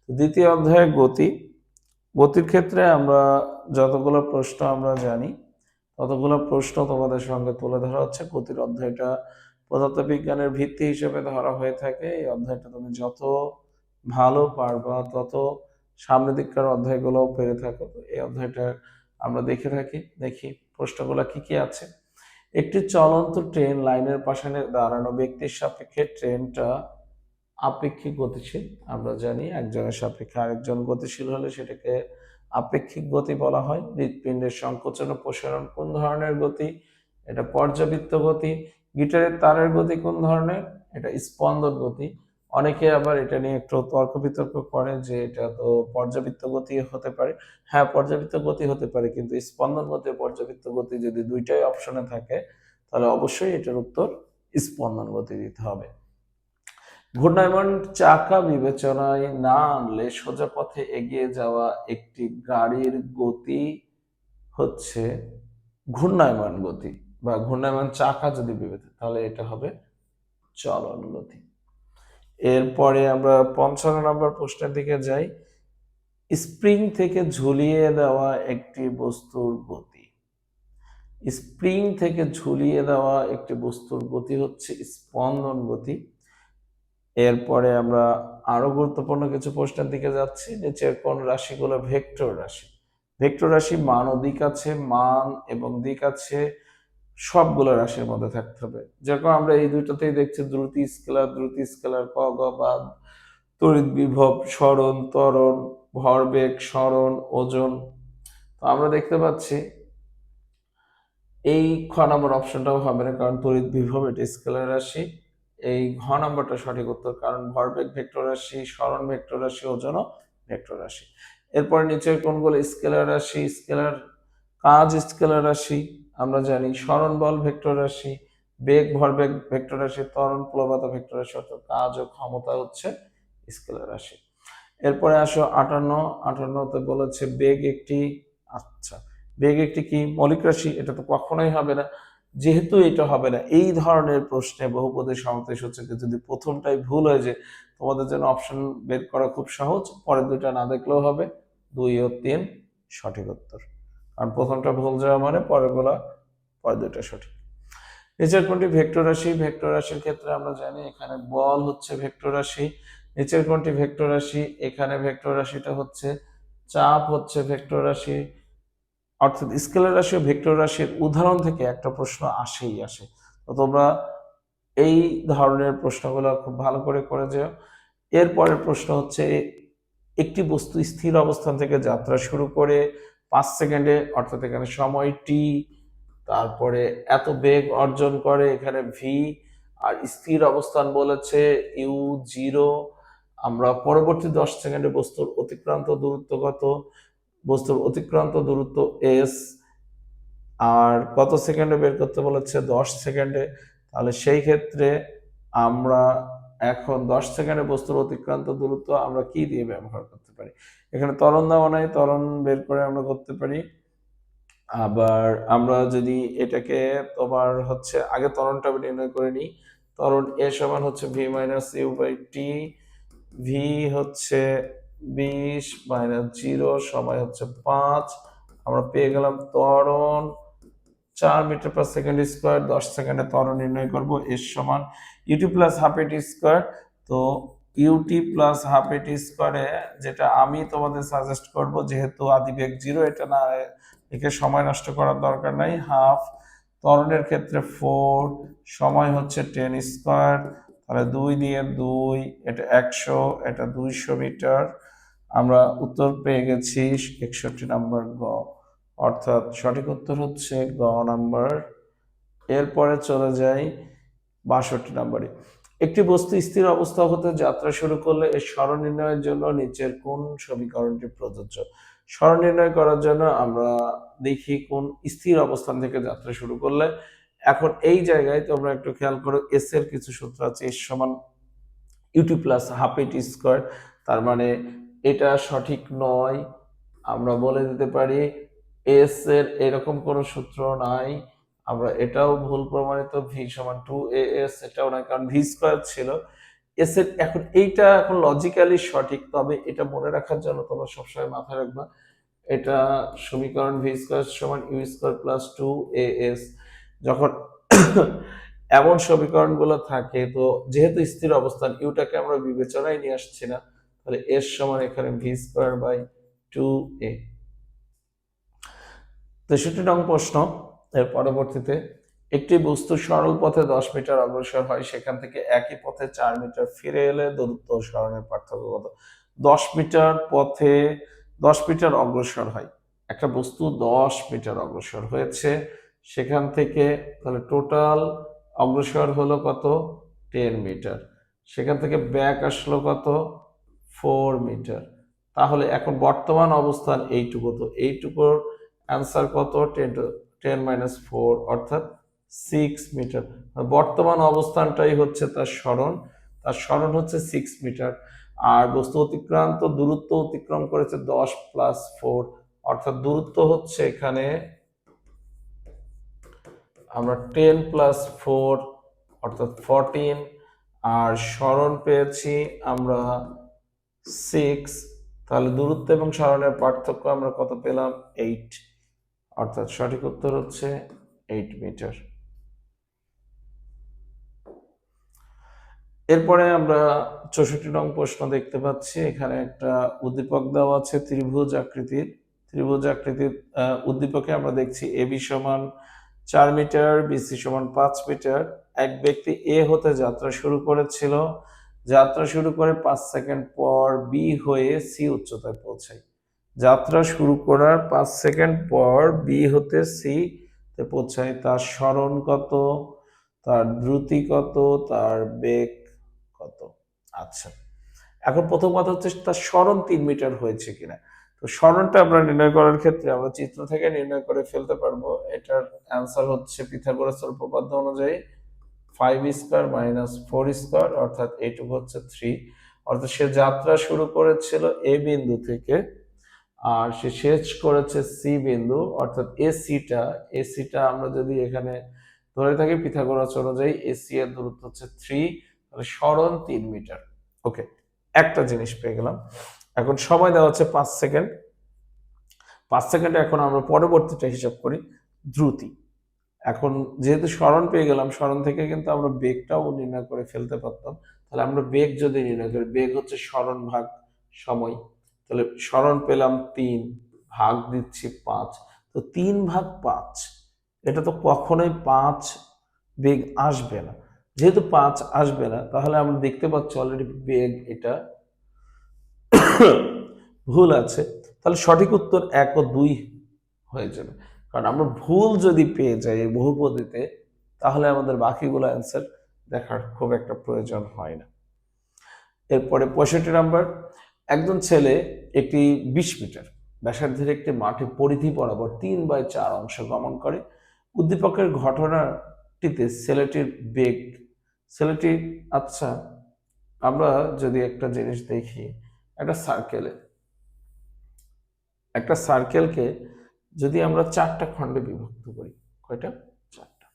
দ্বিতীয় অধ্যায়ে গতির ক্ষেত্রে আমরা যতগুলো প্রশ্ন আমরা জানি ততগুলো প্রশ্ন তোমাদের সঙ্গে তুলে ধরা হচ্ছে। গতির অধ্যায়টা পদার্থবিজ্ঞানের ভিত্তি হিসেবে ধরা হয়ে থাকে। এই অধ্যায়টা তুমি যত ভালো পারবা তত সামনের দিককার অধ্যায়গুলো পেরে থাকো। এই অধ্যায়টা আমরা দেখি প্রশ্নগুলো কি কি আছে। একটি চলন্ত ট্রেন লাইনের পাশে দাঁড়ানো ব্যক্তির সাপেক্ষে ট্রেনটা আপেক্ষিক গতিশীল। আমরা জানি একজনের সাপেক্ষে আরেকজন গতিশীল হলে সেটাকে আপেক্ষিক গতি বলা হয়। হৃৎপিণ্ডের সংকোচন ও প্রসারণ কোন ধরনের গতি? এটা পর্যাবৃত্ত গতি। গিটারের তারের গতি কোন ধরনের? এটা স্পন্দন গতি। অনেকে আবার এটা নিয়ে একটু তর্ক বিতর্ক করে যে এটা তো পর্যাবৃত্ত গতি হতে পারে। হ্যাঁ, পর্যাবৃত্ত গতি হতে পারে, কিন্তু স্পন্দন গতি ও পর্যাবৃত্ত গতি যদি দুইটাই অপশনে থাকে তাহলে অবশ্যই এটার উত্তর স্পন্দন গতি দিতে হবে। ঘূর্ণায়মান চাকা বিবেচনায় না আনলে সোজা পথে এগিয়ে যাওয়া একটি গাড়ির গতি হচ্ছে ঘূর্ণায়মান গতি, বা ঘূর্ণায়মান চাকা যদি বিবেচনা, তাহলে এটা হবে চলন গতি। এরপরে আমরা 55 নম্বর প্রশ্নের দিকে যাই। স্প্রিং থেকে ঝুলিয়ে দেওয়া একটি বস্তুর গতি। স্প্রিং থেকে ঝুলিয়ে দেওয়া একটি বস্তুর গতি হচ্ছে স্পন্দন গতি। এরপরে আমরা আরো গুরুত্বপূর্ণ কিছু প্রশ্নের দিকে যাচ্ছি। নিচের কোন রাশিগুলো ভেক্টর রাশি? ভেক্টর রাশি মান ও দিক আছে, মান এবং দিক আছে, সবগুলো রাশির মধ্যে থাকতে হবে। যেরকম আমরা এই দুইটাতেই দেখছি দ্রুতি স্কেলার ক গ বাদ, তড়িৎ বিভব, সরণ, ত্বরণ, ভরবেগ, সরণ, ওজন। তো আমরা দেখতে পাচ্ছি এই খ নম্বর অপশনটাও হবে না, কারণ তড়িৎ বিভব এটা স্কেলার রাশি। এই ঘ নম্বরটা সঠিক উত্তর, কারণ ভরবেগ ভেক্টর রাশি, সরণ ভেক্টর রাশি, ওজনও ভেক্টর রাশি। এরপর নিচের কোনগুলো স্কেলার রাশি? কাজ স্কেলার রাশি আমরা জানি, সরণ বল ভেক্টর রাশি, বেগ ভরবেগ ভেক্টর রাশি, ত্বরণ প্লবতা ভেক্টর রাশি, অর্থাৎ কাজ ও ক্ষমতা হচ্ছে স্কেলার রাশি। এরপরে আসো 58তে বলেছে বেগ একটি কি মৌলিক রাশি? এটা তো কখনোই হবে না। যেহেতু এটা হবে না, এই ধরনের প্রশ্নে বহুপদী সমাবেশ সূচকে যদি প্রথমটাই ভুল হয়ে যায়, তোমাদের জন্য অপশন বের করা খুব সহজ। পরের দুইটা না দেখলেও হবে, 2 ও 3 সঠিক উত্তর, কারণ প্রথমটা ভুল যাওয়া মানে পরের দুইটা সঠিক। নিচের কোনটি ভেক্টর রাশি? ভেক্টর রাশির ক্ষেত্রে আমরা জানি এখানে বল হচ্ছে ভেক্টর রাশি। নিচের কোনটি ভেক্টর রাশি? এখানে ভেক্টর রাশিটা হচ্ছে চাপ হচ্ছে ভেক্টর রাশি। অর্থাৎ স্কেলার রাশি ও ভেক্টর রাশির উদাহরণ থেকে একটা প্রশ্ন আসে। তো তোমরা এই ধরনের প্রশ্নগুলো খুব ভালো করে যাও। এরপরের প্রশ্ন হচ্ছে একটি বস্তু স্থির অবস্থান থেকে যাত্রা শুরু করে 5 সেকেন্ডে, অর্থাৎ এখানে সময় টি, তারপরে এত বেগ অর্জন করে এখানে ভি, আর স্থির অবস্থান বলেছে u0। আমরা পরবর্তী 10 সেকেন্ডে বস্তুর অতিক্রান্ত দূরত্ব কত? বস্তুর অতিক্রান্ত দূরত্ব এস। আর কত সেকেন্ডে বের করতে বলেছে? 10 সেকেন্ডে। তাহলে সেই ক্ষেত্রে আমরা এখন 10 সেকেন্ডে বস্তুর অতিক্রান্ত দূরত্ব আমরা কি দিয়ে ব্যবহার করতে পারি? এখানে ত্বরণ দেওয়া নাই, ত্বরণ বের করে আমরা করতে পারি। আবার আমরা যদি এটাকে তোমার হচ্ছে আগে ত্বরণটা নির্ণয় করে নিই। ত্বরণ এ সমান হচ্ছে V minus U by T. V হচ্ছে 20 মাইনাস 0 সময় হচ্ছে 5। আমরা পেয়ে গেলাম ত্বরণ 4 মিটার পার সেকেন্ড স্কোয়ার। 10 সেকেন্ডে ত্বরণ নির্ণয় করব, এর সমান ইউটি প্লাস হাফ এটি স্কোয়ার। তো ইউটি প্লাস হাফ এটি স্কোয়ারে, যেটা আমি তোমাদের সাজেস্ট করব, যেহেতু আদিবেগ 0, এটা না একে সময় নষ্ট করার দরকার নাই। হাফ ত্বরণের ক্ষেত্রে 4, সময় হচ্ছে 10 স্কোয়ার, তাহলে 2 দিয়ে 2, এটা 100, এটা 200 মিটার। আমরা উত্তর পেয়ে গেছি 61 নম্বর গ, অর্থাৎ সঠিক উত্তর হচ্ছে গ নাম্বার। এরপরে চলে যাই 62 নম্বরে। একটি বস্তু স্থির অবস্থা হতে যাত্রা শুরু করলে এর সরণ নির্ণয়ের জন্য নিচের কোন সমীকরণটি প্রযোজ্য? সরণ নির্ণয় করার জন্য আমরা দেখি কোন স্থির অবস্থান থেকে যাত্রা শুরু করলে। এখন এই জায়গায় তোমরা একটু খেয়াল করো, এস এর কিছু সূত্র আছে, এস সমান ইউটি প্লাস হাফ এটি স্কোয়ার। তার মানে এটা সঠিক নয়। আমরা বলে দিতে পারি এস এর এরকম কোনো সূত্র নাই। আমরা এটাও ভুল প্রমাণিত, ভি সমান 2 as, এটাও নয়, কারণ ভি স্কোয়ার ছিল। এস এর এখন এইটা এখন লজিক্যালি সঠিক, তবে এটা মনে রাখার জন্য তোমরা সবসময় মাথায় রাখবা এটা সমীকরণ ভি স্কয়ার সমান ইউ স্কয়ার প্লাস 2as। যখন এমন সমীকরণগুলো থাকে, তো যেহেতু স্থির অবস্থান ইউটাকে আমরা বিবেচনায় নিয়ে আসছি না, তাহলে এর সমান এখানে ভি স্কয়ার বাই 2a। 63 নং প্রশ্ন এর পরবর্তীতে, একটি বস্তু সরল পথে 10 মিটার অগ্রসর হয়, সেখান থেকে একই পথে 4 মিটার ফিরে এলে দূরত্ব ও সরণের পার্থক্য কত? 10 মিটার পথে 10 মিটার অগ্রসর হয়, একটা বস্তু 10 মিটার অগ্রসর হয়েছে, সেখান থেকে তাহলে টোটাল অগ্রসর হলো কত? 10 মিটার। সেখান থেকে ব্যাক আসলো কত? 4 মিটার। তাহলে এখন বর্তমান অবস্থান এইটুকু, তো এইটুকুর অ্যান্সার কত? 10 - 4 অর্থাৎ 6 মিটার। বর্তমান অবস্থানটাই হচ্ছে তার সরণ, তার সরণ হচ্ছে 6 মিটার। আর বস্তু অতিক্রান্ত দূরত্ব অতিক্রম করেছে 10 + 4, অর্থাৎ দূরত্ব হচ্ছে এখানে আমরা 10 + 4 অর্থাৎ 14, আর সরণ পেয়েছি আমরা 6। তাহলে দূরত্ব এবং সরণের পার্থক্য আমরা কত পেলাম? 8, অর্থাৎ সঠিক উত্তর হচ্ছে 8 মিটার। এরপরে আমরা 64 নং প্রশ্ন দেখতে পাচ্ছি। এখানে একটা উদ্দীপক দেওয়া আছে ত্রিভুজ আকৃতির। উদ্দীপকে আমরা দেখছি এবি সমান 4 মিটার, বিসি সমান 5 মিটার। এক ব্যক্তি এ হতে যাত্রা শুরু করেছিল, যাত্রা শুরু করে 5 সেকেন্ড পর বি হয়ে সি উচ্চতায় পৌঁছায়। যাত্রা শুরু করার 5 সেকেন্ড পর বি হতে সি তে পৌঁছায়, তার সরণ কত, তার দ্রুতি কত, তার বেগ কত? আচ্ছা, এখন প্রথম কথা হচ্ছে তার সরণ 3 মিটার হয়েছে কিনা। তো সরণটা আমরা নির্ণয় করার ক্ষেত্রে আমরা চিত্র থেকে নির্ণয় করে ফেলতে পারবো। এটার অ্যান্সার হচ্ছে পিথাগোরাসের উপপাদ্য অনুযায়ী 5 স্কয়ার মাইনাস 4 স্কয়ার, অর্থাৎ এইটুকু হচ্ছে 3। অর্থাৎ সে যাত্রা শুরু করেছিল এ বিন্দু থেকে, আর সে শেষ করেছে সি বিন্দু, অর্থাৎ এসিটা আমরা যদি এখানে ধরে থাকি পিথাগোরাস অনুযায়ী এসি এর দূরত্ব হচ্ছে 3, তাহলে সরণ 3 মিটার। ওকে, একটা জিনিস পেয়ে গেলাম। এখন সময় দেওয়া হচ্ছে 5 সেকেন্ড। 5 সেকেন্ডে এখন আমরা পরবর্তীটা হিসাব করি, দ্রুতি। এখন যেহেতু সরণ পেয়ে গেলাম, সরণ থেকে কিন্তু আমরা বেগটাও নির্ণয় করে ফেলতে পারতাম। তাহলে আমরা বেগ যদি নির্ণয় করি, বেগ হচ্ছে সরণ ভাগ সময়। তাহলে সরণ পেলাম 3, ভাগ দিচ্ছি 5, তো 3/5। এটা তো কখনোই 5 বেগ আসবে না। যেহেতু 5 আসবে না, তাহলে আমরা দেখতে পাচ্ছি অলরেডি বেগ এটা ভুল আছে। তাহলে সঠিক উত্তর 1 ও 2 হয়ে যাবে। কারণ আমরা ভুল যদি পেয়ে যাই এই বহুপদীতে, তাহলে আমাদের বাকিগুলো অ্যান্সার দেখার খুব একটা প্রয়োজন হয় না। এরপরে 65 নাম্বার, একজন ছেলে একটি 20 মিটার ব্যাসার্ধের একটি মাঠে পরিধি বরাবর 3/4 অংশ গমন করে। উদ্দীপকের ঘটনাটিতে ছেলেটির বেগ, ছেলেটি, আচ্ছা আমরা যদি একটা জিনিস দেখি, একটা সার্কেলকে যদি আমরা 4টা খণ্ডে বিভক্ত করি, কয়টা? 4টা।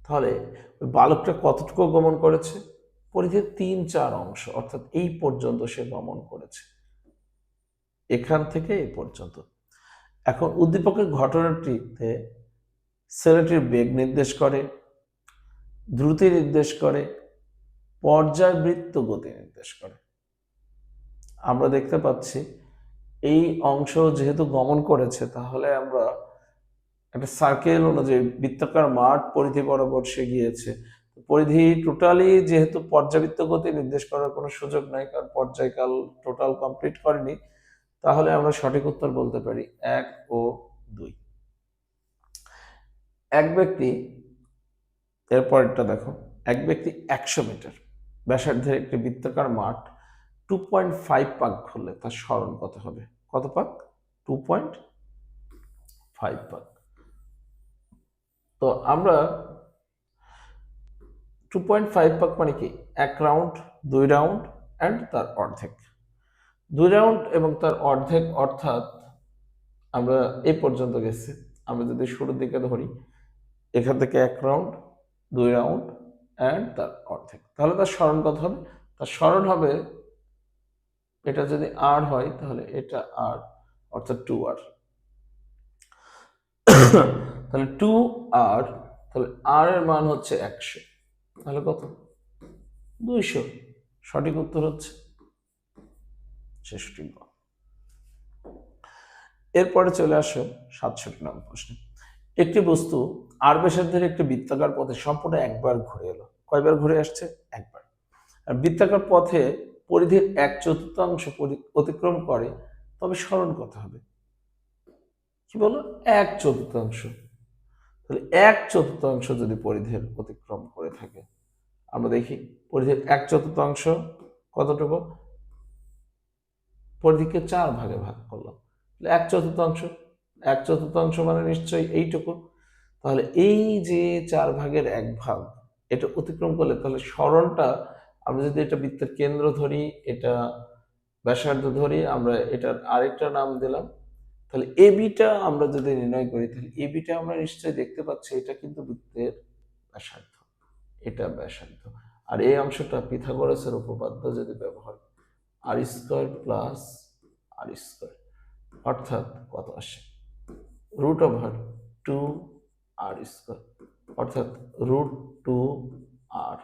তাহলে ওই বালকটা কতটুকু গমন করেছে? পরিধির 3/4 অংশ, অর্থাৎ এই পর্যন্ত সে গমন করেছে, এখান থেকে এই পর্যন্ত। এখন উদ্দীপকের ঘটনাটিতে ছেলেটির বেগ নির্দেশ করে, দ্রুতি নির্দেশ করে, পর্যায়বৃত্ত গতি নির্দেশ করে। আমরা দেখতে পাচ্ছি এই অংশ যেহেতু গমন করেছে, তাহলে আমরা একটা সার্কেল অনুযায়ী বৃত্তাকার মাঠ পরিধি বরাবর সে গিয়েছে। পরিধি টোটালি যেহেতু পর্যাবৃত্ত গতি নির্দেশ করার কোনো সুযোগ নাই, কারণ পর্যায়কাল টোটাল কমপ্লিট করেনি, তাহলে আমরা সঠিক উত্তর বলতে পারি 1 ও 2। এক ব্যক্তি, এরপরটা দেখো, এক ব্যক্তি 100 মিটার ব্যাসার্ধের একটি বৃত্তাকার মাঠ 2.5 পাক ঘুরলে তার সরণ কত হবে? কত পাক? 2.5 পাক। তো আমরা 2.5 পাক মানে কি? 1 রাউন্ড, 2 রাউন্ড অ্যান্ড তার অর্ধেক। 2 রাউন্ড এবং তার অর্ধেক, অর্থাৎ আমরা এই পর্যন্ত গেছি। আমরা যদি শুরুর দিকে ধরি, এখান থেকে 1 রাউন্ড, 2 রাউন্ড, অ্যান্ড তার অর্ধেক। তাহলে তার স্মরণ কত হবে? তার স্মরণ হবে, এটা যদি আর হয় তাহলে এটা আর, অর্থাৎ 2r। তাহলে 2r, তাহলে আর এর মান হচ্ছে 100, তাহলে কত? 200। সঠিক উত্তর হচ্ছে 66। এরপরে চলে আসো 67 নম্বর প্রশ্ন। একটি বস্তু আর ব্যাসার্ধের একটি বৃত্তাকার পথে সম্পূর্ণ একবার ঘুরে এলো। কয়বার ঘুরে আসছে? একবার। আর বৃত্তাকার পথে পরিধির 1/4 অতিক্রম করে, তবে স্মরণ কত হবে? কি বলো? 1/4। তাহলে 1/4 যদি পরিধির অতিক্রম করে থাকে, আমরা দেখি পরিধির 1/4 কতটুকু? পরিধিকে 4 ভাগে ভাগ করলাম, 1/4, 1/4 মানে নিশ্চয়ই এইটুকু। তাহলে এই যে 4 ভাগের 1 ভাগ, এটা অতিক্রম করলে তাহলে স্মরণটা, আমরা যদি এটা বৃত্তের কেন্দ্র ধরি, এটা ব্যাসার্ধ ধরি, আমরা এটার আরেকটা নাম দিলাম, তাহলে এবিটা আমরা যদি নির্ণয় করি, তাহলে এবিটা আমরা নিশ্চয়ই দেখতে পাচ্ছি এটা কিন্তু বৃত্তের ব্যাসার্ধ, এটা ব্যাসার্ধ। আর এই অংশটা পিথাগোরাসের উপপাদ্য যদি ব্যবহার, আর স্কোয়ার প্লাস আর স্কোয়ার, অর্থাৎ কত আসে? √2r², অর্থাৎ √2r,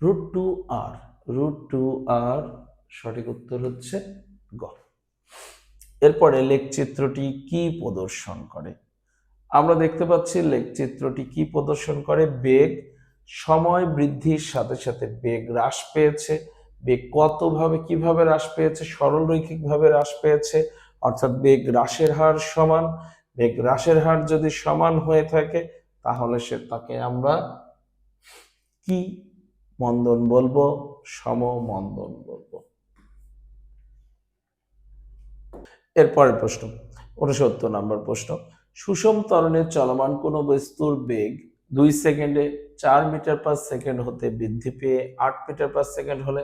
√2r, √2r। সঠিক উত্তর হচ্ছে গ। এরপরে লেখচিত্রটি কি প্রদর্শন করে? আমরা দেখতে পাচ্ছি লেখচিত্রটি কি প্রদর্শন করে? বেগ সময় বৃদ্ধির সাথে সাথে বেগ হ্রাস পেয়েছে। বেগ কতভাবে, কিভাবে হ্রাস পেয়েছে? সরলরৈখিকভাবে হ্রাস পেয়েছে, অর্থাৎ বেগ হ্রাসের হার সমান। বেগ হ্রাসের হার যদি সমান হয়ে থাকে, তাহলে তাকে আমরা কি মন্দন বলবো? সমমন্দন বলবো। এরপরের প্রশ্ন, 69 নম্বর প্রশ্ন। সুষম ত্বরণে চলমান কোন বস্তুর বেগ 2 সেকেন্ডে 4 মিটার পার সেকেন্ড হতে বৃদ্ধি পেয়ে 8 মিটার পার সেকেন্ড হলে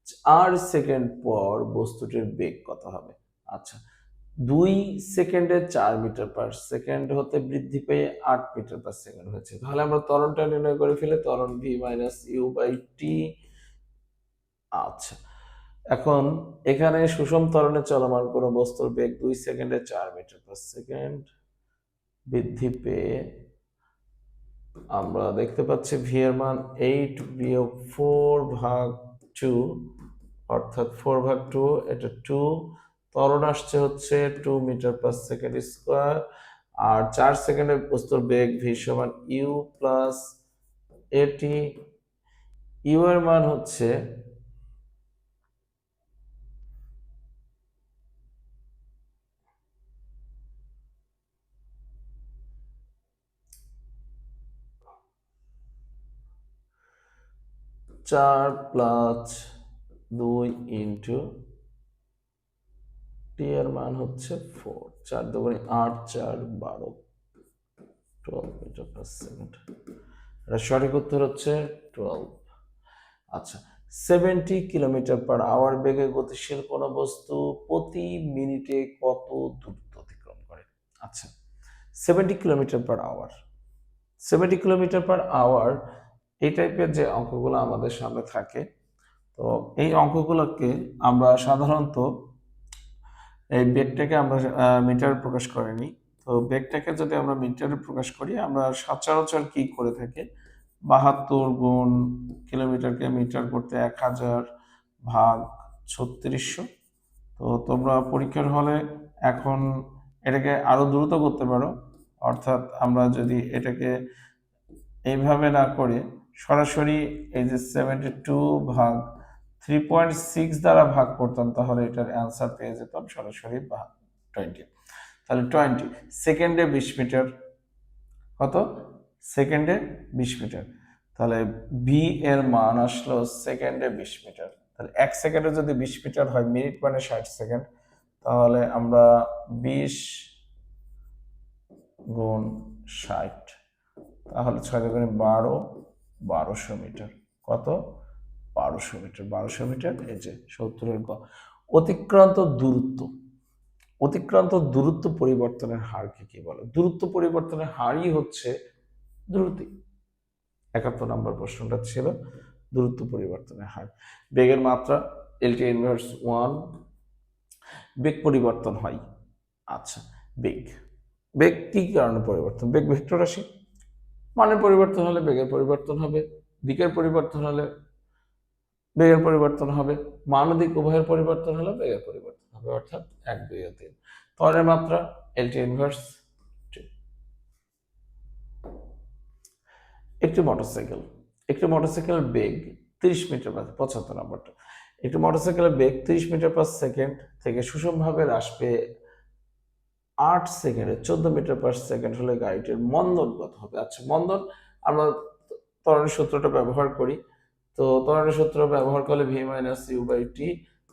4 সেকেন্ড পর বস্তুটির বেগ কত হবে? আচ্ছা, 2 সেকেন্ডে 4 মিটার পার সেকেন্ড হতে বৃদ্ধি পেয়ে 8 মিটার পার সেকেন্ড হয়েছে। তাহলে আমরা ত্বরণটা নির্ণয় করে ফেলে, ত্বরণ v - u/t। আচ্ছা, এখন এখানে সুষম ত্বরণে চলমান কোন বস্তুর বেগ 2 সেকেন্ডে 4 মিটার পার সেকেন্ড বৃদ্ধি পেয়ে, আমরা দেখতে পাচ্ছি ভি এর মান 8-4/2, অর্থাৎ 4/2, এটা 2। ত্বরণ আসছে হচ্ছে 2 মিটার পার সেকেন্ড স্কোয়ার। আর 4 সেকেন্ডে বস্তুর বেগ ভি সমান ইউ প্লাস এটি। ইউ এর মান হচ্ছে 4 + 2 ইন্টু টি এর মান হচ্ছে 4, 4 × 2 = 8, 4 = 12, 12 মিটার পার সেকেন্ড। এটা সঠিক উত্তর হচ্ছে 12। আচ্ছা, 70 কিলোমিটার পার আওয়ার বেগে গতিশীল কোন বস্তু প্রতি মিনিটে কত দ্রুত অতিক্রম করে? আচ্ছা, 70 kilometre per hour, 70 kilometre per hour, এই টাইপের যে অঙ্কগুলো আমাদের সামনে থাকে, তো এই অঙ্কগুলোকে আমরা সাধারণত, এই বেগটাকে আমরা মিটার প্রকাশ করিনি, তো বেগটাকে যদি আমরা মিটারে প্রকাশ করি, আমরা সচরাচর কি করে থাকি, 72 গুণ কিলোমিটারকে মিটার করতে 1000 ভাগ 3600। তো তোমরা পরীক্ষার হলে এখন এটাকে আরো দ্রুত করতে পারো, অর্থাৎ আমরা যদি এটাকে এইভাবে না করে সরাসরি এই যে 72 ভাগ 3.6 দ্বারা ভাগ করতাম, তাহলে এটার অ্যান্সার পেয়ে যেতাম সরাসরি 20। তাহলে 20 সেকেন্ডে 20 মিটার, কত? সেকেন্ডে 20 মিটার। তাহলে বি এর মান আসলো সেকেন্ডে 20 মিটার। তাহলে 1 সেকেন্ডে যদি 20 মিটার হয়, মিনিট মানে 60 সেকেন্ড, তাহলে আমরা 20 গুণ 60, তাহলে 6 × 12, 1200 মিটার। কত? 1200 মিটার। 1200 মিটার, এই যে 70-এর গ। অতিক্রান্ত দূরত্ব, অতিক্রান্ত দূরত্ব পরিবর্তনের হারকে কি বলে? দূরত্ব পরিবর্তনের হারই হচ্ছে দ্রুতি। 71 নম্বর প্রশ্নটা ছিল দূরত্ব পরিবর্তনের হার। বেগের মাত্রা LT ইনভার্স 1, বেগ পরিবর্তন হয়। আচ্ছা, বেগ বেগ কি কারণে পরিবর্তন? বেগ ভেক্টর রাশি, মানের পরিবর্তন হলে বেগের পরিবর্তন হবে, দিকের পরিবর্তন হলে বেগের পরিবর্তন হবে, মান ও দিক উভয়ের পরিবর্তন হলে বেগের পরিবর্তন হবে, অর্থাৎ 1, 2 ও 3। ত্বরণের মাত্রা LT ইনভার্স 2। একটি মোটরসাইকেল বেগ 30 মিটার পার 75 নম্বরটা। একটি মোটরসাইকেলের বেগ 30 মিটার পার সেকেন্ড থেকে সুষমভাবে হ্রাস পেয়ে 8 সেকেন্ডে 14 মিটার পার সেকেন্ড হলে গাড়িটির মন্দন কত হবে? আচ্ছা, মন্দন আমরা ত্বরণের সূত্রটা ব্যবহার করি। তো ত্বরণের সূত্র ব্যবহার করলে v মাইনাস ইউ বাই টি।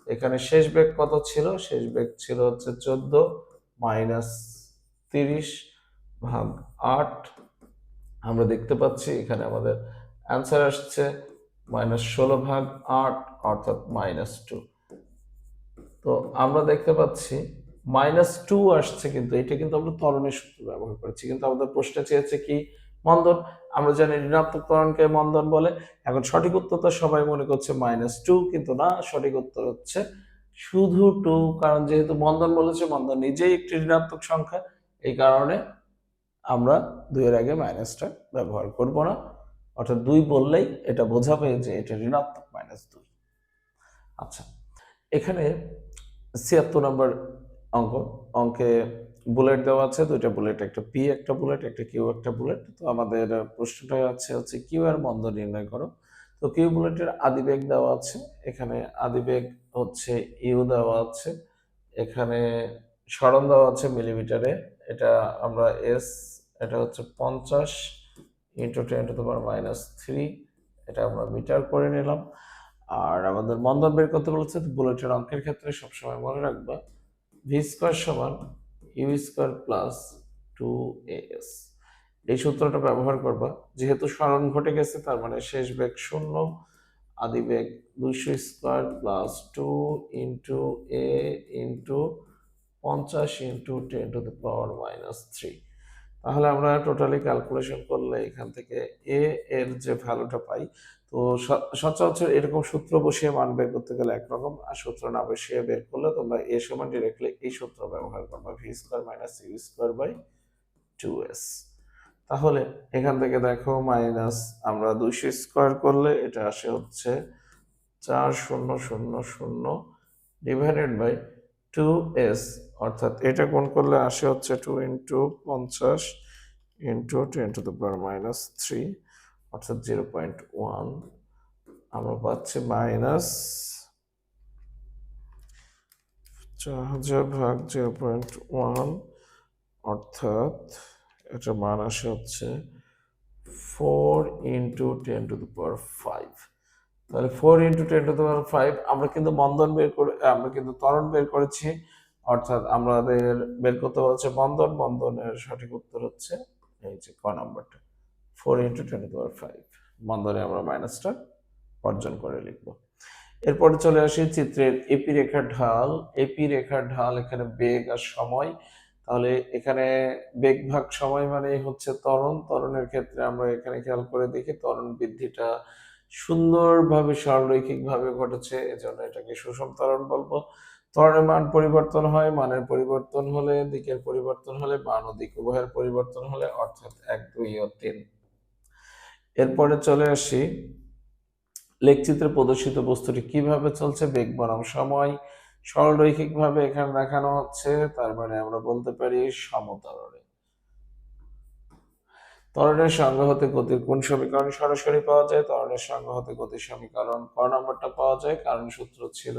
এখানে শেষ বেগ কত ছিল? শেষ বেগ ছিল হচ্ছে 14 মাইনাস 30 ভাগ 8। আমরা দেখতে পাচ্ছি এখানে আমাদের অ্যান্সার আসছে -16 ভাগ 8, অর্থাৎ -2। তো আমরা দেখতে পাচ্ছি -2 আসছে, কিন্তু এটা কিন্তু আমরা ত্বরণের সূত্র ব্যবহার করেছি, কিন্তু আমাদের প্রশ্নে চেয়েছে কি? মন্দন। আমরা জানি ঋণাত্মক ত্বরণকে মন্দন বলে। এখন সঠিক উত্তর তো সবাই মনে করছে -2, কিন্তু না, সঠিক উত্তর হচ্ছে শুধু 2, কারণ যেহেতু মন্দন বলেছে, মন্দন নিজেই একটি ঋণাত্মক সংখ্যা, এই কারণে আমরা 2 এর আগে মাইনাসটা ব্যবহার করব না, অর্থাৎ 2 বললেই এটা বোঝাবে যে এটা ঋণাত্মক -2। আচ্ছা, এখানে 76 নম্বর অঙ্কে বুলেট দেওয়া আছে, দুইটা বুলেট, একটা পি একটা বুলেট, একটা কিউ একটা বুলেট। তো আমাদের প্রশ্নটা হচ্ছে কিউ এর মন্দন নির্ণয় করো। তো কিউ বুলেটের আদিবেগ দেওয়া আছে, এখানে আদিবেগ হচ্ছে ইউ দেওয়া আছে, এখানে সরণ দেওয়া আছে মিলিমিটারে, এটা আমরা এস, এটা হচ্ছে 50 ইন্টু 10⁻³ এটা আমরা মিটার করে নিলাম। আর আমাদের মন্দন বের করতে বলেছে, বুলেটের অঙ্কের ক্ষেত্রে সবসময় মনে রাখবা ভি স্কোয়ার সমান ইউ স্কোয়ার প্লাস 2as। এই সূত্রটা ব্যবহার করবা, যেহেতু সরণ ঘটে গেছে তার মানে শেষ বেগ 0, আদি বেগ 200 square plus 2 into a into 50 into 10⁻³ তাহলে আমরা টোটালি ক্যালকুলেশন করলে এখান থেকে এ এর যে ভ্যালুটা পাই, তো সচরাচর এরকম সূত্র বসিয়ে মান বের করতে গেলে একরকম, আর সূত্র না বসিয়ে বের করলে তোমরা এ সমান ডিরেক্টলি এই সূত্র ব্যবহার করবে, v square minus u square by 2s। তাহলে এখান থেকে দেখো মাইনাস আমরা 200 স্কোয়ার করলে এটা আসে হচ্ছে 4000 ডিভাইডেড বাই 2s, অর্থাৎ এটা গুণ করলে আসে হচ্ছে 2 ইন্টু 50 ইন্টু 10⁻³ অর্থাৎ 0.1। আমরা পাচ্ছি -4000 ভাগ 0.1, অর্থাৎ এটা মান আসে হচ্ছে 4 ইন্টু 10⁵। তাহলে 4 ইন্টু 10⁵, আমরা কিন্তু আমরা কিন্তু ত্বরণ বের করেছি, অর্থাৎ আমাদের বের করতে হচ্ছে বন্ধনের সঠিক উত্তর হচ্ছে এই যে ক নাম্বারটা 4 ইন্টু 10⁵। বন্ধনে আমরা মাইনাসটা অর্জন করে লিখবো। এরপরে চলে আসি চিত্রের এপি রেখার ঢাল, এখানে বেগ আর সময়। তাহলে এখানে বেগ ভাগ সময় মানে হচ্ছে ত্বরণের ক্ষেত্রে আমরা এখানে খেয়াল করে দেখি ত্বরণ বৃদ্ধিটা সুন্দরভাবে সরলরৈখিক ভাবে ঘটেছে, এজন্য এটাকে সুষম ত্বরণ বলবো। ত্বরণের মান পরিবর্তন হয়, মানের পরিবর্তন হলে, দিকের পরিবর্তন হলে, মান ও দিক উভয়ের পরিবর্তন হলে, অর্থাৎ 1, 2 ও 3। এরপরে চলে আসি লেখচিত্রে প্রদর্শিত বস্তুটি কিভাবে চলছে, বেগ বনাম সময় সরলরৈখিক ভাবে এখানে দেখানো হচ্ছে, তার মানে আমরা বলতে পারি সমত্বরণে। ত্বরণের সংজ্ঞা হতে গতির কোন সমীকরণ সরাসরি পাওয়া যায়? ত্বরণের সংজ্ঞা হতে গতির সমীকরণ ক নাম্বারটা পাওয়া যায়, কারণ সূত্র ছিল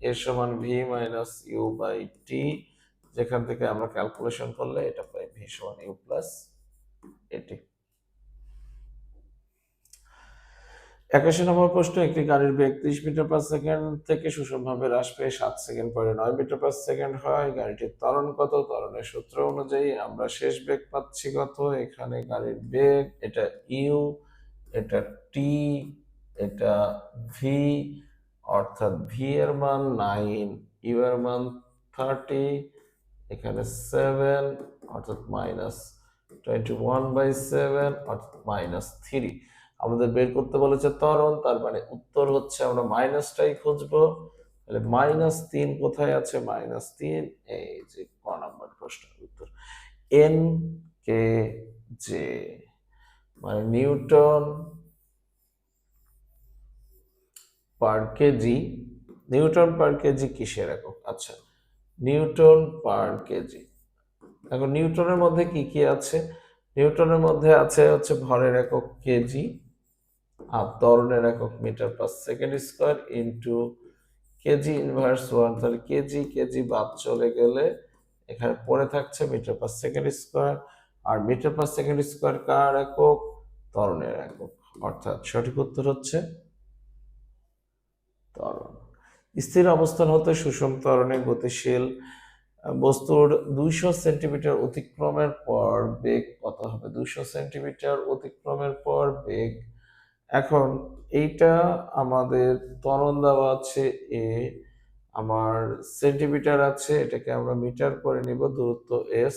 এ সমান ভি মাইনাস ইউ বাই টি, যেখান থেকে আমরা ক্যালকুলেশন করলে এটা পাই ভি সমান ইউ প্লাস এটি। 81 নম্বর প্রশ্ন, একটি গাড়ির বেগ 30 মিটার পার সেকেন্ড থেকে সুষমভাবে হ্রাস পেয়ে 7 সেকেন্ড পরে 9 মিটার পার সেকেন্ড হয়, গাড়িটির ত্বরণ কত? ত্বরণের সূত্র অনুযায়ী আমরা শেষ বেগ পাচ্ছি কত? এখানে গাড়ির বেগ, এটা ইউ, এটা টি, এটা ভি, অর্থাৎ ভি এর মান 9, ইউ এর মান 30, এখানে 7 অর্থাৎ -21/7 অর্থাৎ -3। আমাদের বের করতে বলেছে ত্বরণ, তার মানে উত্তর হচ্ছে আমরা মাইনাসটাই খুঁজবো। তাহলে -3 কোথায় আছে? -3 এই যে ক নাম্বার প্রশ্নের উত্তর। এন কে জে মানে নিউটন পার কেজি। নিউটন পার কেজি কিসের একক? আচ্ছা, নিউটন পার কেজি। এখন নিউটনের মধ্যে কি কি আছে? নিউটনের মধ্যে আছে হচ্ছে ভরের একক কেজি, আর ত্বরণের একক metre per second square into kg inverse 1। তাহলে কেজি কেজি বাদ চলে গেলে এখানে পড়ে থাকছে মিটার পার সেকেন্ড স্কোয়ার। আর মিটার পার সেকেন্ড স্কোয়ার কার একক? ত্বরণের একক। অর্থাৎ সঠিক উত্তর হচ্ছে ত্বরণ। স্থির অবস্থান হতে সুষম ত্বরণে গতিশীল বস্তুর 200 সেন্টিমিটার অতিক্রমের পর বেগ কত হবে? 200 সেন্টিমিটার অতিক্রমের পর বেগ। এখন এইটা আমাদের ত্বরণ দেওয়া আছে এ, আমার সেন্টিমিটার আছে, এটাকে আমরা মিটার করে নিব, দূরত্ব এস।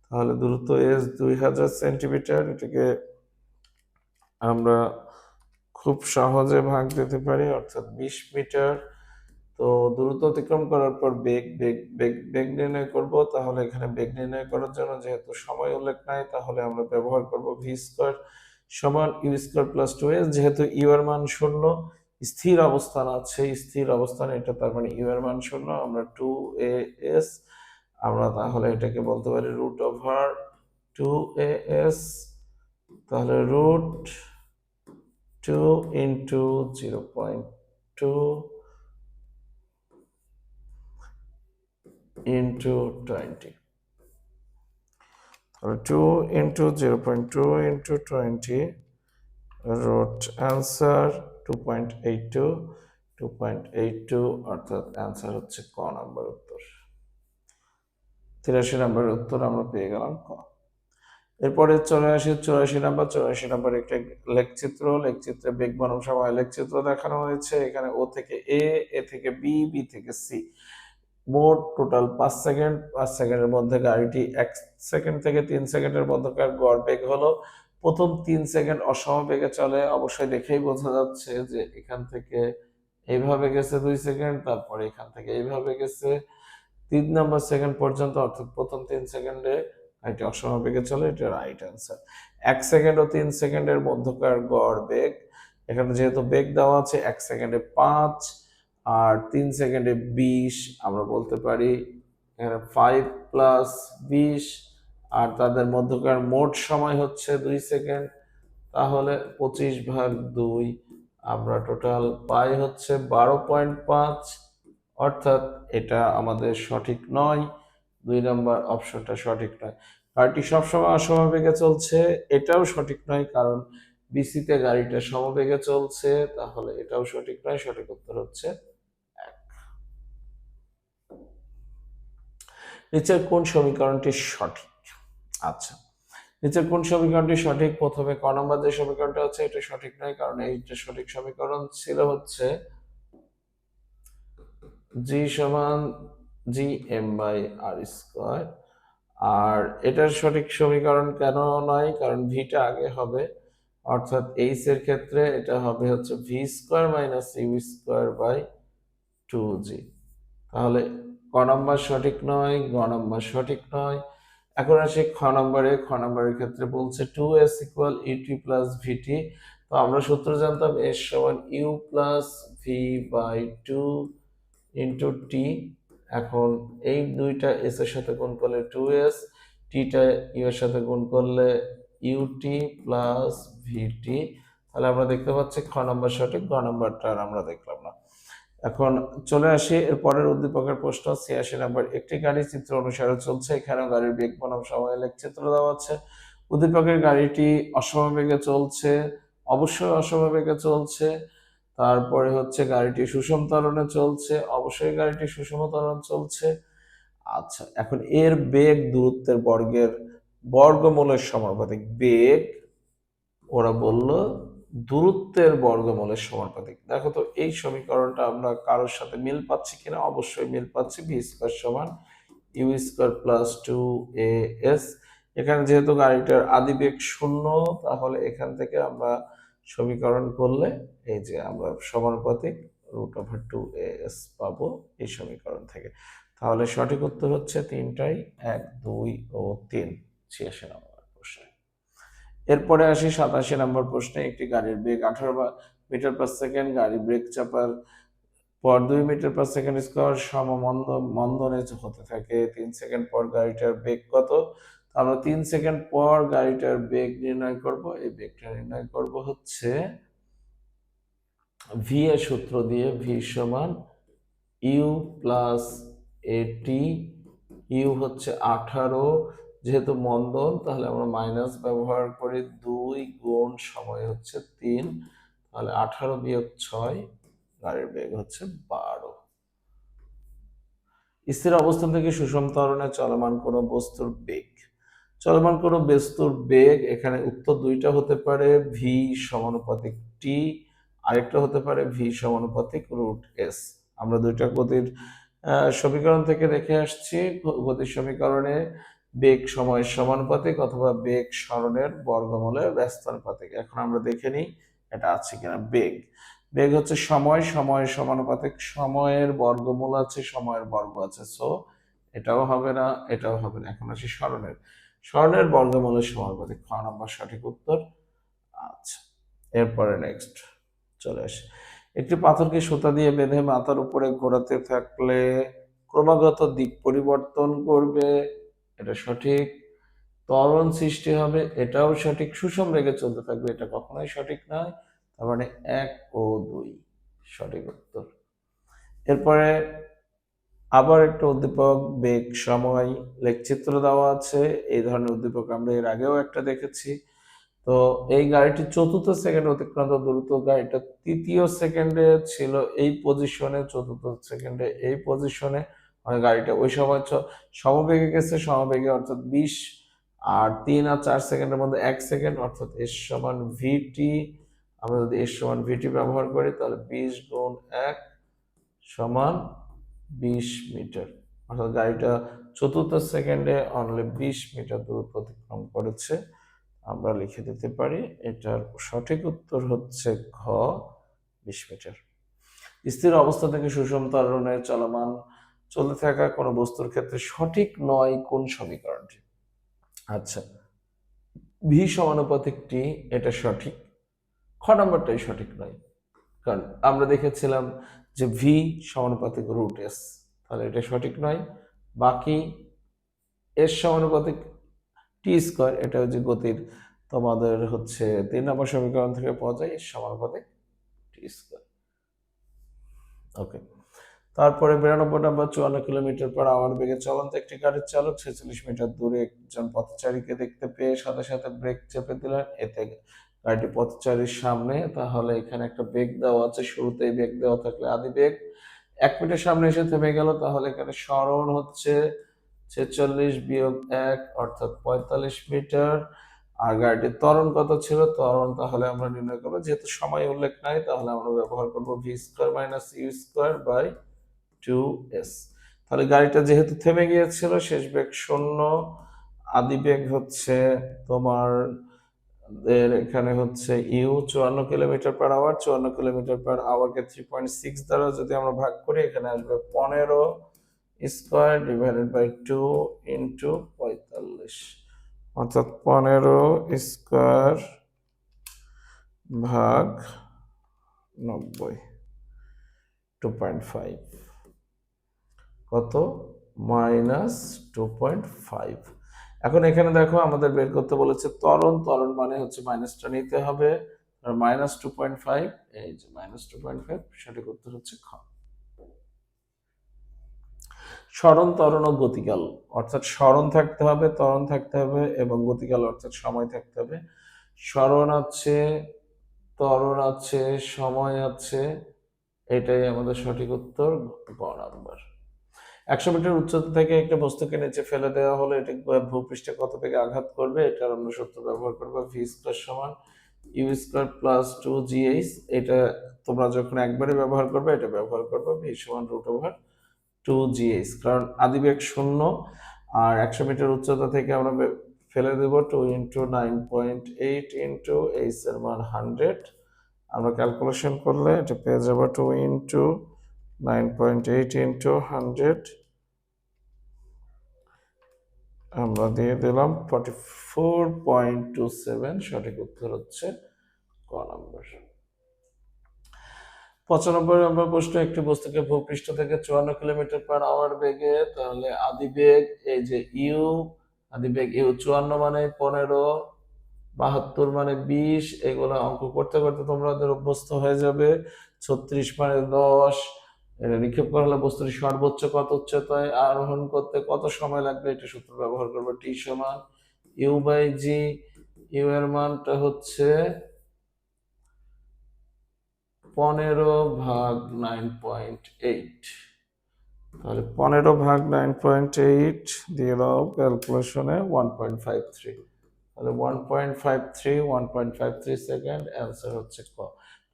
তাহলে দূরত্ব এস 2000 সেন্টিমিটার, এটাকে আমরা খুব সহজে ভাগ দিতে পারি, অর্থাৎ 20 মিটার। তো দূরত্ব অতিক্রম করার পর বেগ বেগ বেগ বেগ নির্ণয় করব। তাহলে এখানে বেগ নির্ণয় করার জন্য যেহেতু সময় উল্লেখ নাই, তাহলে আমরা ব্যবহার করব ভি স্কোয়ার সমান ইউ স্কোয়ার প্লাস 2s। যেহেতু ইউ এর মান 0, স্থির অবস্থান আছে, স্থির অবস্থান এটা, তার মানে ইউ এর মান 0, আমরা 2as, আমরা তাহলে এটাকে বলতে পারি রুট ওভার 2as। তাহলে root 2 into 0.2 into 20. 2 into 0.2 into 20 root answer 2.82 2.82 অর্থাৎ অ্যান্সার হচ্ছে ক নাম্বার উত্তর। 83 নম্বরের উত্তর আমরা পেয়ে গেলাম ক। এরপরে চলে আসি 84 নাম্বার। 84 নাম্বার একটা লেখচিত্র। লেখচিত্রে বেগ বনাম সময় লেখচিত্র দেখানো হয়েছে। এখানে ও থেকে এ, এ থেকে বি, বি থেকে সি, মোট টোটাল 5 সেকেন্ড। 5 সেকেন্ডের মধ্যে গাড়িটি 1 সেকেন্ড থেকে 3 সেকেন্ডের মধ্যকার গড় বেগ হলো। প্রথম 3 সেকেন্ড অসমবেগে চলে, অবশ্যই দেখেই বোঝা যাচ্ছে যে এখান থেকে এইভাবে গেছে 2 সেকেন্ড, তারপরে এখান থেকে এইভাবে গেছে 3 নম্বর সেকেন্ড পর্যন্ত, অর্থাৎ প্রথম 3 সেকেন্ডে গাড়িটি অসমবেগে চলে, এটা রাইট অ্যান্সার। 1 সেকেন্ড ও 3 সেকেন্ডের মধ্যকার গড় বেগ, এখানে যেহেতু বেগ দেওয়া আছে 1 সেকেন্ডে 5 আর 3 সেকেন্ডে 20, আমরা বলতে পারি এখানে 5 প্লাস 20, আর তাদের মধ্যকার মোট সময় হচ্ছে 2 সেকেন্ড। তাহলে 25/2 আমরা টোটাল পাই হচ্ছে 12.5, অর্থাৎ এটা আমাদের সঠিক নয়। 2 নম্বর অপশনটা সঠিক নয়। গাড়িটি সবসময় অসমবেগে চলছে, এটাও সঠিক নয়, কারণ বিসিতে গাড়িটা সমবেগে চলছে, তাহলে এটাও সঠিক নয়। সঠিক উত্তর হচ্ছে 1। নিচের কোন সমীকরণটি সঠিক? আচ্ছা, নিচের কোন সমীকরণটি সঠিক? প্রথমে ক নম্বর যে সমীকরণটা আছে এটা সঠিক নয়, কারণ এইটা সঠিক সমীকরণ ছিল হচ্ছে জি সমান G M by R square. আর এটার সঠিক সমীকরণ কেন নয়? কারণ ভিটা আগে হবে, অর্থাৎ এইচ এর ক্ষেত্রে এটা হবে হচ্ছে v square minus u square by 2g। তাহলে ক নম্বর সঠিক নয়, গ নম্বর সঠিক নয়। এখন আসি খ নম্বরে। খ নম্বরের ক্ষেত্রে বলছে 2s ইকুয়াল ইউটি প্লাস ভিটি। তো আমরা সূত্র জানতাম এস সমান U plus V by 2 into T. এখন এই দুইটা এস এর সাথে গুণ করলে 2s, টিটা ইউ এর সাথে গুণ করলে ইউটি প্লাস ভিটি। তাহলে আমরা দেখতে পাচ্ছি খ নম্বর সঠিক, গ নম্বরটা আর আমরা দেখলাম না। এখন চলে আসি এর পরের উদ্দীপকের প্রশ্ন। 86 নম্বর। একটি গাড়ি চিত্র অনুসারে চলছে, এখানেও গাড়ির বেগ বনাম সময় লেখচিত্র দেওয়া আছে। উদ্দীপকের গাড়িটি অসমবেগে চলছে, অবশ্যই অসমবেগে চলছে। তারপরে হচ্ছে গাড়িটি সুষম ত্বরণে চলছে, অবশ্যই গাড়িটি সুষম ত্বরণ চলছে। আচ্ছা, এখন এর বেগ দূরত্বের বর্গের বর্গমূলের সমানুপাতিক। বেগ ওরা বলল দূরত্বের বর্গমূলের সমানুপাতিক। দেখো তো এই সমীকরণটা আমরা কারোর সাথে মিল পাচ্ছি কিনা? অবশ্যই মিল পাচ্ছি। ভি স্কোয়ার সমান ইউ স্কোয়ার প্লাস 2as। এখানে যেহেতু গাড়িটার আদি বেগ 0, তাহলে এখান থেকে আমরা সমীকরণ করলে এই যে আমরা সমানুপাতিক √2as পাবো এই সমীকরণ থেকে। তাহলে সঠিক উত্তর হচ্ছে তিনটাই, 1, 2 ও 3, 86 নম্বর প্রশ্ন। এরপরে আসি 87 নম্বর প্রশ্নে। একটি গাড়ির বেগ 18 মিটার পার সেকেন্ড, গাড়ি ব্রেক চাপার পর 2 মিটার পার সেকেন্ড স্কোয়ার মন্দনে হতে থাকে। 3 সেকেন্ড পর গাড়িটার বেগ কত? আমরা 3 সেকেন্ড পর গাড়িটার বেগ নির্ণয় করব। এই বেগটা নির্ণয় করব হচ্ছে ভি এর সূত্র দিয়ে। ভি সমান ইউ প্লাস এটি। ইউ হচ্ছে 18, যেহেতু মন্দন তাহলে আমরা মাইনাস ব্যবহার করি। 2 গুণ সময় হচ্ছে 3, তাহলে 18 বিয়োগ 6, গাড়ির বেগ হচ্ছে 12। স্থির অবস্থান থেকে সুষম ত্বরণে চলমান কোনো বস্তুর বেগ। চলমান কোনো বস্তুর বেগ, এখানে উত্তর দুইটা হতে পারে, ভি সমানুপাতিক টি, আরেকটা হতে পারে ভি সমানুপাতিক √s। আমরা দুইটা গতির সমীকরণ থেকে দেখে আসছি। গতির সমীকরণে বেগ সময়ের সমানুপাতিক অথবা বেগ সরণের বর্গমূলের ব্যস্তানুপাতিক। এখন আমরা দেখে নিই এটা আছে কিনা। বেগ হচ্ছে সময়ের সমানুপাতিক, সময়ের বর্গমূল আছে, সময়ের বর্গ আছে, সো এটাও হবে না, এটাও হবে না। এখন আসি সরণের বর্গমূলের সমানুপাতিক, খ নম্বর সঠিক উত্তর। আচ্ছা, এরপরে নেক্সট চলে আসে। একটি পাথরকে সুতা দিয়ে বেঁধে মাথার উপরে ঘোরাতে থাকলে ক্রমাগত দিক পরিবর্তন করবে, এটা সঠিক। ত্বরণ সৃষ্টি হবে, এটাও সঠিক। সুষম বেগে চলতে থাকবে, এটা কখনোই সঠিক নয়। তার মানে 1 ও 2 সঠিক উত্তর। এরপরে আবার একটা উদ্দীপক, বেগ সময় লেখচিত্র দেওয়া আছে। এই ধরনের উদ্দীপক আমরা এর আগেও একটা দেখেছি। তো এই গাড়িটি চতুর্থ সেকেন্ডে অতিক্রান্ত দ্রুত, গাড়িটা তৃতীয় সেকেন্ডে ছিল এই পজিশনে, চতুর্থ সেকেন্ডে এই পজিশনে, মানে গাড়িটা ওই সময় সমবেগে গেছে, সমবেগে অর্থাৎ 20, আর 3 আর 4 সেকেন্ডের মধ্যে 1 সেকেন্ড, অর্থাৎ এস সমান ভিটি। আমরা যদি এস সমান ভিটি ব্যবহার করি তাহলে 20 গুণ 1 সমান 20 মিটার, অর্থাৎ গাড়িটা চতুর্থ সেকেন্ডে অনলি 20 মিটার দূরত্ব অতিক্রম করেছে। আমরা লিখে দিতে পারি এটার সঠিক উত্তর হচ্ছে ঘ, 20 মিটার। স্থির অবস্থা থেকে সুষম ত্বরণে চলতে থাকা কোনো বস্তুর ক্ষেত্রে সঠিক নয় কোন সমীকরণটি? আচ্ছা, ভি সমানুপাতিক টি, এটা সঠিক। খ নম্বরটাই সঠিক নয়, কারণ আমরা দেখেছিলাম যে ভি সমানুপাতিক √s, তাহলে এটা সঠিক নয়। বাকি এস সমানুপাতিক টি স্কোয়ার, এটা হচ্ছে গতির তোমাদের হচ্ছে 3 নম্বর সমীকরণ থেকে পাওয়া যায়, এস সমানুপাতিক টি স্কোয়ার। ওকে, তারপরে 92 নম্বর, 54 কিলোমিটার পার আওয়ার বেগে চলন্ত একটি গাড়ির চালক 46 মিটার দূরে একজন পথচারীকে দেখতে পেয়ে সাথে সাথে ব্রেক চেপে দিলেন, এতে গাড়িটি পথচারীর সামনে। তাহলে এখানে একটা বেগ দেওয়া আছে, শুরুতেই বেগ দেওয়া থাকলে আদি বেগ 1 মিটার সামনে এসে থেমে গেল, তাহলে এখানে সরণ হচ্ছে 46 বিয়োগ 1 অর্থাৎ 45 মিটার। আর গাড়িটির ত্বরণ কত ছিল? ত্বরণ তাহলে আমরা নির্ণয় করবো, যেহেতু সময় উল্লেখ নাই তাহলে আমরা ব্যবহার করবো v square minus u square by 2s। তাহলে গাড়িটা যেহেতু থেমে গিয়েছিল, শেষ বেগ 0, আদি বেগ হচ্ছে তোমার এখানে হচ্ছে U 54 kilometre per hour. 54 kilometre per আওয়ারকে 3.6 দ্বারা যদি আমরা ভাগ করি, এখানে আসবে 15 স্কোয়ার ডিভাইডেড বাই 2 ইন্টু 45, অর্থাৎ 15 স্কোয়ার ভাগ 90, 2.5 কত? -2.5। এখন এখানে দেখো আমাদের বের করতে বলেছে ত্বরণ মানে হচ্ছে মাইনাসটা নিতে হবে, আর -2.5, এই যে -2.5, সঠিক উত্তর হচ্ছে খ। সরণ, ত্বরণ ও গতিকাল, অর্থাৎ সরণ থাকতে হবে, ত্বরণ থাকতে হবে এবং গতিকাল অর্থাৎ সময় থাকতে হবে। সরণ আছে, ত্বরণ আছে, সময় আছে, এটাই আমাদের সঠিক উত্তর, গ নাম্বার। 100 মিটার উচ্চতা থেকে একটা বস্তুকে নিচে ফেলে দেওয়া হলো, এটি ভূপৃষ্ঠে কত বেগে আঘাত করবে? এটার আমরা সূত্র ব্যবহার করবো, ভি স্কোয়ার সমান ইউ স্কোয়ার প্লাস 2gh। এটা তোমরা যখন একবারে ব্যবহার করবে, এটা ব্যবহার করবে ভি সমান √2gh, কারণ আদিবেগ 0 আর 100 মিটার উচ্চতা থেকে আমরা ফেলে দেব 2 × 9.8 ইন্টু h এর মান 100, আমরা ক্যালকুলেশন করলে এটা পেয়ে যাবো 2 ইন্টু 9.8 ইন্টু 100, আমরা দিয়ে দিলাম 44.27। সঠিক উত্তর হচ্ছে ক নম্বর। 95 নম্বর প্রশ্ন, একটি বস্তুকে ভূপৃষ্ঠ থেকে 54 কিলোমিটার/আওয়ার বেগে, তাহলে আদিবেগ এই যে ইউ, আদিবেগ ইউ 54 মানে 15, 72 মানে 20, এগুলো অঙ্ক করতে করতে তোমাদের অভ্যস্ত হয়ে যাবে। 36 মানে 10, এটা নিক্ষেপ করা হলে বস্তুটি সর্বোচ্চ কত উচ্চতায় আরোহণ করতে কত সময় লাগবে, এটা সূত্র ব্যবহার করবো। টি সমান ইউ বাই জি, ইউ এর মানটা হচ্ছে 15/9.8, তাহলে 15/9.8 দিয়ে দাও ক্যালকুলেশনে 1.53, তাহলে 1.53 সেকেন্ড, অ্যান্সার হচ্ছে ক।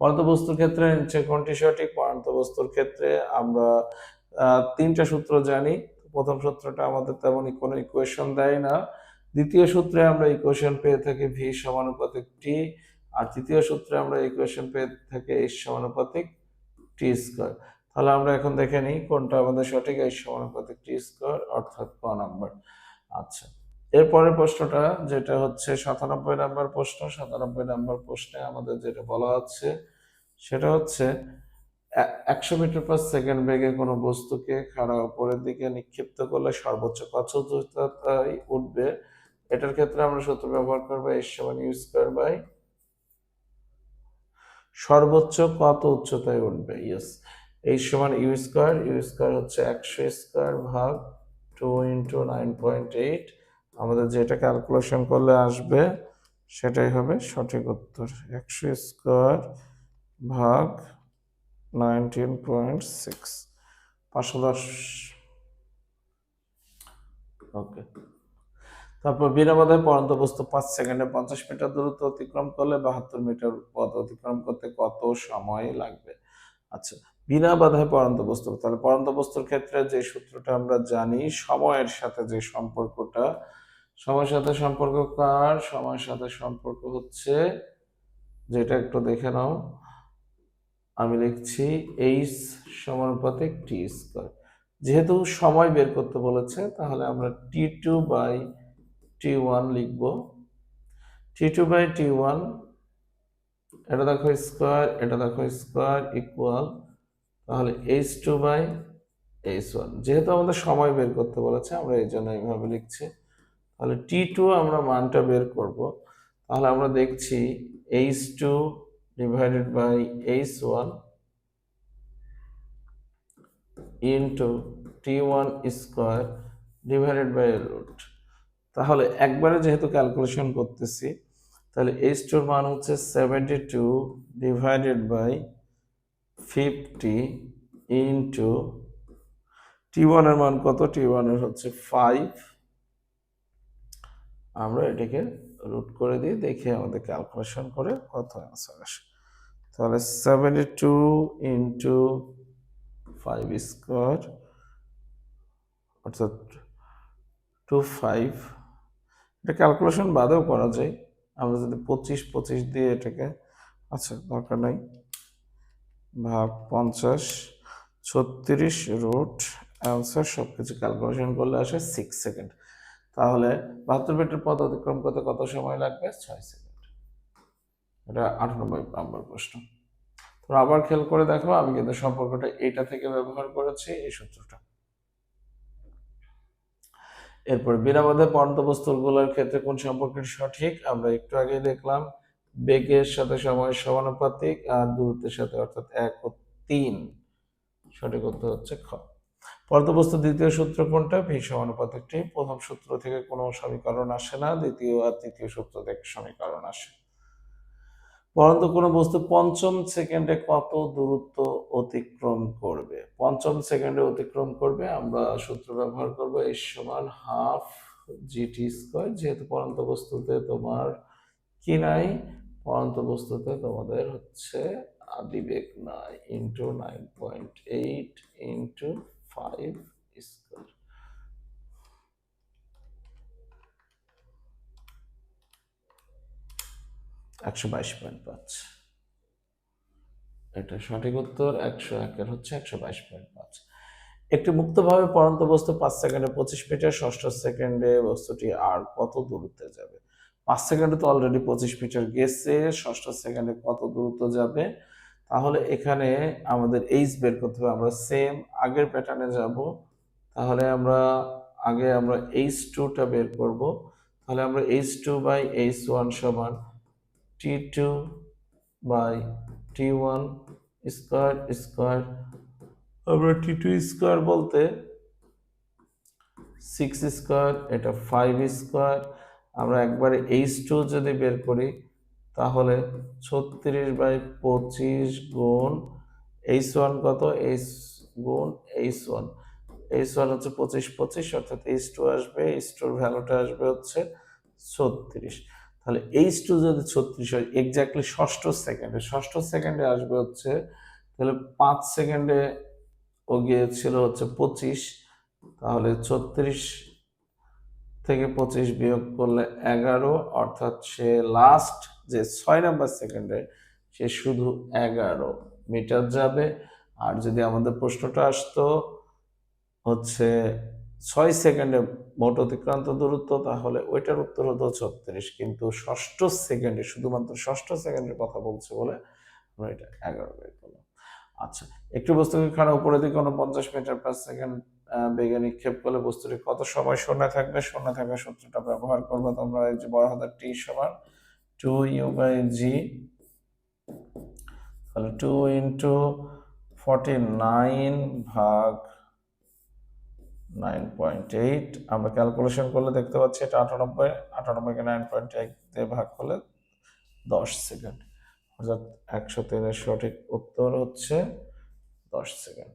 পরন্ত বস্তুর ক্ষেত্রে নিচে কোনটি সঠিক? পরন্ত বস্তুর ক্ষেত্রে আমরা তিনটা সূত্র জানি। প্রথম সূত্রটা আমাদের তেমনই কোনো ইকুয়েশন দেয় না। দ্বিতীয় সূত্রে আমরা ইকুয়েশন পেয়ে থাকি ভি সমানুপাতিক টি, আর তৃতীয় সূত্রে আমরা ইকুয়েশন পেয়ে থাকি এইচ সমানুপাতিক টি স্কয়ার। তাহলে আমরা এখন দেখে নিই কোনটা আমাদের সঠিক, এইচ সমানুপাতিক টি স্কয়ার, অর্থাৎ ক নাম্বার। আচ্ছা, এরপরের প্রশ্নটা যেটা হচ্ছে 97 নম্বর প্রশ্ন। 97 নম্বর প্রশ্নে আমাদের যেটা বলা হচ্ছে সেটা হচ্ছে 100 মিটার পার সেকেন্ড বেগে কোনো বস্তুকে খাড়া উপরের দিকে নিক্ষিপ্ত করলে সর্বোচ্চ কত উচ্চতায় উঠবে। এটার ক্ষেত্রে আমরা সূত্র ব্যবহার করবো এইচ সমান ইউ স্কয়ার বাই সর্বোচ্চ কত উচ্চতায় উঠবে। ইয়েস, এইচ সমান ইউ স্কয়ার, ইউ স্কয়ার হচ্ছে 100 স্কয়ার ভাগ 2 ইন্টু 9.8। আমাদের যেটা ক্যালকুলেশন করলে আসবে সেটাই হবে সঠিক উত্তর, 100 স্কয়ার ভাগ 19.6, 510। ওকে, তারপর বিনা বাধায় পড়ন্ত বস্তু 5 সেকেন্ডে 50 মিটার দূরত্ব অতিক্রম করলে 72 মিটার পথ অতিক্রম করতে কত সময় লাগবে। আচ্ছা, বিনা বাধায় পড়ন্ত বস্তু, তাহলে পড়ন্ত বস্তুর ক্ষেত্রে যে সূত্রটা আমরা জানি, সময়ের সাথে যে সম্পর্কটা, সময়ের সাথে সম্পর্ক কার, সময়ের সাথে সম্পর্ক হচ্ছে, যেটা একটু দেখে নাও, আমি লিখছি এইচ সমানুপাতিক টি স্কয়ার। যেহেতু সময় বের করতে বলেছে তাহলে আমরা T2 বাই T1 লিখবো। T2 বাই T1, এটা দেখো স্কয়ার, এটা দেখো স্কয়ার, ইকুয়াল, তাহলে H2 বাই H1। যেহেতু আমাদের সময় বের করতে বলেছে আমরা এই জন্য এইভাবে লিখছি। তাহলে T2 আমরা মানটা বের করব, তাহলে আমরা দেখছি H2 divided by H1 into T1 square divided by root. তাহলে একবারে যেহেতু ক্যালকুলেশন করতেছি, তাহলে H2 এর মান হচ্ছে 72 ডিভাইডেড বাই 50 ইন্টু T1 এর মান কত, T1 এর হচ্ছে 5, আমরা এটাকে রুট করে দিয়ে দেখি আমাদের ক্যালকুলেশন করে কত অ্যান্সার আসে। তাহলে 72 ইন্টু 5 স্কয়ার অর্থাৎ 25, এটা ক্যালকুলেশন বাদেও করা যায়, আমরা যদি 25 দিয়ে এটাকে, আচ্ছা দরকার নাই, ভাগ 50, 36 রুট, অ্যান্সার সবকিছু ক্যালকুলেশন করলে আসে 6 সেকেন্ড। তাহলে 72 মিটার পথ অতিক্রম করতে কত সময় লাগবে, 6 সেকেন্ড। এটা 98 নম্বর প্রশ্ন। তো আবার খেয়াল করে দেখো, আমি কিন্তু সম্পর্কটা এইটা থেকে ব্যবহার করেছি, এই সূত্রটা। এরপর বিনা বাধায় পড়ন্ত বস্তুগুলোর ক্ষেত্রে কোন সম্পর্কটি সঠিক, আমরা একটু আগে দেখলাম, বেগের সাথে সময়ের সমানুপাতিক আর দূরত্বের সাথে, অর্থাৎ 1 ও 3। সঠিক উত্তর হচ্ছে খ। পড়ন্ত বস্তুর দ্বিতীয় সূত্র কোনটা, ভি সমানুপাতিক টি। প্রথম সূত্র থেকে কোনো সমীকরণ আসে না, দ্বিতীয় আর তৃতীয় সূত্র থেকে সমীকরণ আসে। পরন্ত কোনো বস্তু পঞ্চম সেকেন্ডে কত দূরত্ব অতিক্রম করবে, পঞ্চম সেকেন্ডে অতিক্রম করবে, আমরা সূত্র ব্যবহার করব এর সমান হাফ জিটি স্কয়ার। যেহেতু পরন্ত বস্তুতে তোমার কি নাই, পরন্ত বস্তুতে তোমাদের হচ্ছে আদিবেগ নাই, ইন্টু 9.8 ইন্টু 5 স্কয়ার, 122.5। এটা সঠিক উত্তর। 101 হচ্ছে 122.5। একটি মুক্তভাবে পড়ন্ত বস্তু 5 সেকেন্ডে 25 মিটার, ষষ্ঠ সেকেন্ডে বস্তুটি আর কত দূরত্বে যাবে? 5 সেকেন্ডে তো অলরেডি 25 মিটার গেছে, ষষ্ঠ সেকেন্ডে কত দূরত্ব যাবে? তাহলে এখানে আমাদের এইচ বের করতে হবে। আমরা সেম আগের প্যাটার্নে যাব। তাহলে আমরা এইচ টুটা বের করব। তাহলে আমরা H two by H one সমান T two by T one square square. আমরা টি টু স্কোয়ার বলতে 6 স্কোয়ার, এটা 5 স্কোয়ার। আমরা একবারে এইচ টু যদি বের করি তাহলে 36/25 গুণ এইচ ওয়ান কত, এইচ গুণ এইচ ওয়ান। এইচ ওয়ান হচ্ছে 25/25, অর্থাৎ এইচ টু আসবে, এইচ টুর ভ্যালুটা আসবে হচ্ছে 36। তাহলে এইচ টু যদি 36 হয় এক্স্যাক্টলি ষষ্ঠ সেকেন্ডে আসবে হচ্ছে, তাহলে 5 সেকেন্ডে ও গিয়েছিল হচ্ছে 25, তাহলে 36 থেকে 25 বিয়োগ করলে 11, অর্থাৎ সে লাস্ট যে 6 নাম্বার সেকেন্ডে সে শুধু 11 মিটার যাবে। আর যদি আমাদের প্রশ্নটা আসতো হচ্ছে 6 সেকেন্ডে মোট অতিক্রান্ত দূরত্ব, তাহলে ওইটার উত্তর হতো 36, কিন্তু শুধুমাত্র ষষ্ঠ সেকেন্ডের কথা বলছে বলে আমরা এটা 11 বের করলাম। আচ্ছা, একটি বস্তুকে খাড়া উপরের দিকে 49 মিটার পার সেকেন্ড বেগে নিক্ষেপ করলে বস্তুটি কত সময় শূন্যে থাকবে? শূন্যে থাকার সূত্রটা ব্যবহার করবো। তোমরা এই যে বড় হাতের টি সমান 2u/g, তাহলে 2 ইন্টু 49 ভাগ 9.8। আমরা ক্যালকুলেশন করলে দেখতে পাচ্ছি এটা 98কে 9.8 দিয়ে ভাগ করলে 10 সেকেন্ড, অর্থাৎ 103 এর সঠিক উত্তর হচ্ছে 10 সেকেন্ড।